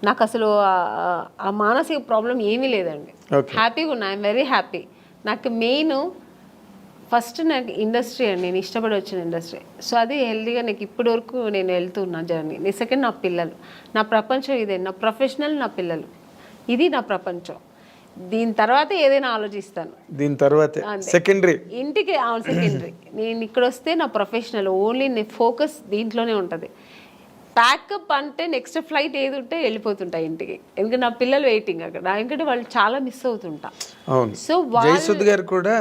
నాకు అసలు ఆ మానసిక ప్రాబ్లం ఏమీ లేదండి. హ్యాపీగా ఉన్నా, ఐఎమ్ వెరీ హ్యాపీ. నాకు మెయిన్ ఫస్ట్ నాకు ఇండస్ట్రీ అండి, నేను ఇష్టపడి వచ్చిన ఇండస్ట్రీ. సో అది హెల్దీగా నాకు ఇప్పటి వరకు నేను వెళ్తున్నా జర్నీ. సెకండ్ నా పిల్లలు, నా ప్రపంచం ఇదే, నా ప్రొఫెషనల్, నా పిల్లలు, ఇది నా ప్రపంచం. దీని తర్వాత ఏదైనా ఆలోచిస్తాను, దీని తర్వాత సెకండరీ, ఇంటికి సెకండరీ. నేను ఇక్కడ వస్తే నా ప్రొఫెషనల్ ఓన్లీ, నీ ఫోకస్ దీంట్లోనే ఉంటుంది. ప్యాకప్ అంటే నెక్స్ట్ ఫ్లైట్ ఏది ఉంటే వెళ్ళిపోతుంటా ఇంటికి, ఎందుకంటే నా పిల్లలు వెయిటింగ్ అక్కడ, ఎందుకంటే వాళ్ళు చాలా మిస్ అవుతుంటా. సో జయసుద్ గారు కూడా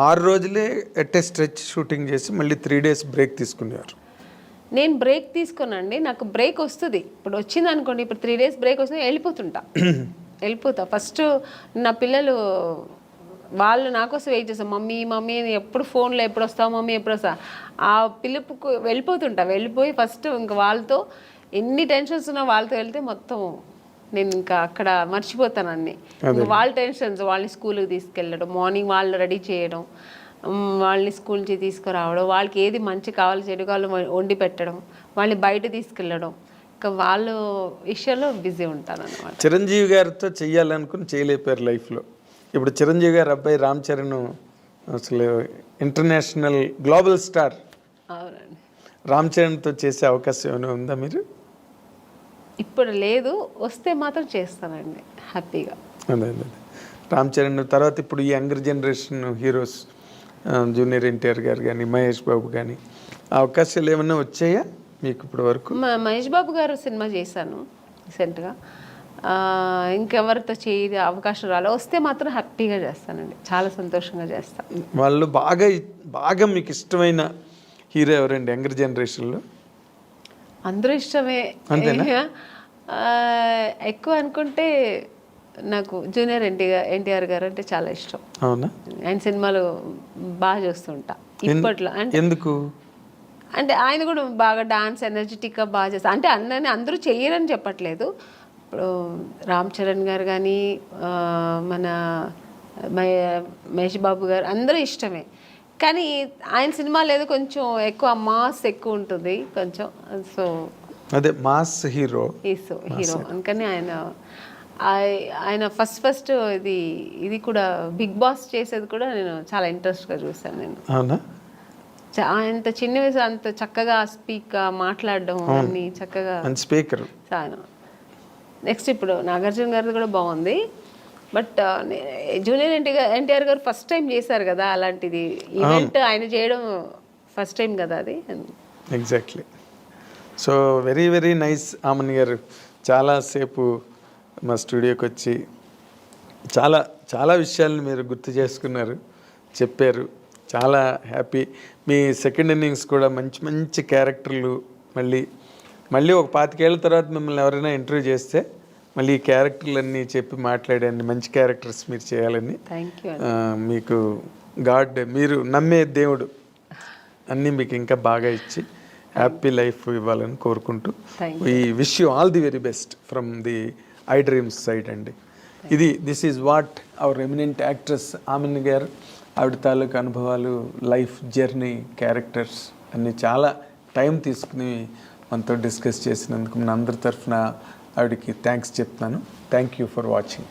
6 రోజులే ఎట్ ఏ స్ట్రెచ్ షూటింగ్ చేసి మళ్ళీ 3 days బ్రేక్ తీసుకునేవారు. నేను బ్రేక్ తీసుకున్నాండి, నాకు బ్రేక్ వస్తుంది. ఇప్పుడు వచ్చింది అనుకోండి, ఇప్పుడు 3 days బ్రేక్ వస్తుంది, వెళ్ళిపోతా. ఫస్ట్ నా పిల్లలు వాళ్ళు నా కోసం వెయిట్ చేస్తాం, మమ్మీ మమ్మీ ఎప్పుడు ఫోన్లో ఎప్పుడు వస్తావు మమ్మీ ఎప్పుడు వస్తా, ఆ పిలుపుకు వెళ్ళిపోయి ఫస్ట్ ఇంకా వాళ్ళతో ఎన్ని టెన్షన్స్ ఉన్నా వాళ్ళతో వెళ్తే మొత్తం నేను ఇంకా అక్కడ మర్చిపోతాను అన్నీ. వాళ్ళ టెన్షన్స్, వాళ్ళని స్కూల్కి తీసుకెళ్ళడం, మార్నింగ్ వాళ్ళు రెడీ చేయడం, వాళ్ళని స్కూల్ నుంచి తీసుకురావడం, వాళ్ళకి ఏది మంచి కావాలి చెడు కావాలి వండి పెట్టడం, వాళ్ళని బయట తీసుకెళ్ళడం, వాళ్ళ విషయంలో బిజీ ఉంటాను అన్నమాట. చిరంజీవి గారితో చెయ్యాలనుకుని చేయలేపారు లైఫ్లో. ఇప్పుడు చిరంజీవి గారు అబ్బాయి రామ్ చరణ్ అసలు ఇంటర్నేషనల్ గ్లోబల్ స్టార్. అవునండి. రామ్ చరణ్తో చేసే అవకాశం ఏమైనా ఉందా మీరు? ఇప్పుడు లేదు, వస్తే మాత్రం చేస్తానండి హ్యాపీగా. అదే రామ్ చరణ్ తర్వాత ఇప్పుడు ఈ younger generation heroes junior NTR గారు కానీ మహేష్ బాబు కానీ అవకాశాలు ఏమైనా వచ్చాయా మీకు ఇప్పటి వరకు? మహేష్ బాబు గారు సినిమా చేశాను రీసెంట్గా. ఇంకెవరితో చేయ అవకాశం రాలే, వస్తే మాత్రం హ్యాపీగా చేస్తానండి, చాలా సంతోషంగా చేస్తాను. వాళ్ళు బాగా మీకు ఇష్టమైన హీరో ఎవరండి యంగర్ జనరేషన్లో? అందరూ ఇష్టమే. అంతేనా? ఎక్కువ అనుకుంటే నాకు జూనియర్ ఎన్టీఆర్ గారు అంటే చాలా ఇష్టం. అవునా? ఆయన సినిమాలు బాగా చూస్తుంటా ఇప్పట్లో. అంటే ఎందుకు అంటే ఆయన కూడా బాగా డాన్స్ ఎనర్జెటిక్గా బాగా చేస్తారు. అంటే అందరూ చెయ్యరని చెప్పట్లేదు. ఇప్పుడు రామ్ చరణ్ గారు కానీ మన మహేష్ బాబు గారు అందరూ ఇష్టమే. కానీ ఆయన సినిమాలు ఏదో కొంచెం ఎక్కువ మాస్ ఎక్కువ ఉంటుంది కొంచెం. సో అదే మాస్ హీరో హీరో అందుకని ఆయన ఫస్ట్ ఇది కూడా బిగ్ బాస్ చేసేది కూడా నేను చాలా ఇంట్రెస్ట్గా చూసాను. నేను అవునా? అంత చిన్న వయసు అంత చక్కగా మాట్లాడడం అన్ని చక్కగా స్పీకర్. నెక్స్ట్ ఇప్పుడు నాగార్జున గారిది కూడా బాగుంది. బట్ జూనియర్ ఎన్టీఆర్ గారు ఫస్ట్ టైం చేశారు కదా అలాంటిది ఈవెంట్, ఆయన చేయడం ఫస్ట్ టైం కదా అది. Exactly. So very very nice Amman గారు, చాలాసేపు మా స్టూడియోకి వచ్చి చాలా చాలా విషయాలను మీరు గుర్తు చేసుకున్నారు, చెప్పారు. చాలా హ్యాపీ. మీ సెకండ్ ఇన్నింగ్స్ కూడా మంచి మంచి క్యారెక్టర్లు, మళ్ళీ ఒక 25 ఏళ్ళ తర్వాత మిమ్మల్ని ఎవరైనా ఇంటర్వ్యూ చేస్తే మళ్ళీ ఈ క్యారెక్టర్లన్నీ చెప్పి మాట్లాడండి, మంచి క్యారెక్టర్స్ మీరు చేయాలని. మీకు గాడ్, మీరు నమ్మే దేవుడు అన్నీ మీకు ఇంకా బాగా ఇచ్చి హ్యాపీ లైఫ్ ఇవ్వాలని కోరుకుంటూ ఈ wish you all the very best from the iDreams side అండి. This is what our eminent actress Aamani గారు, ఆవిడ తాలూకు అనుభవాలు, లైఫ్ జర్నీ, క్యారెక్టర్స్ అన్నీ చాలా టైం తీసుకుని మనతో డిస్కస్ చేసినందుకు మన అందరి తరఫున ఆవిడకి థ్యాంక్స్ చెప్తున్నాను. Thank you for watching.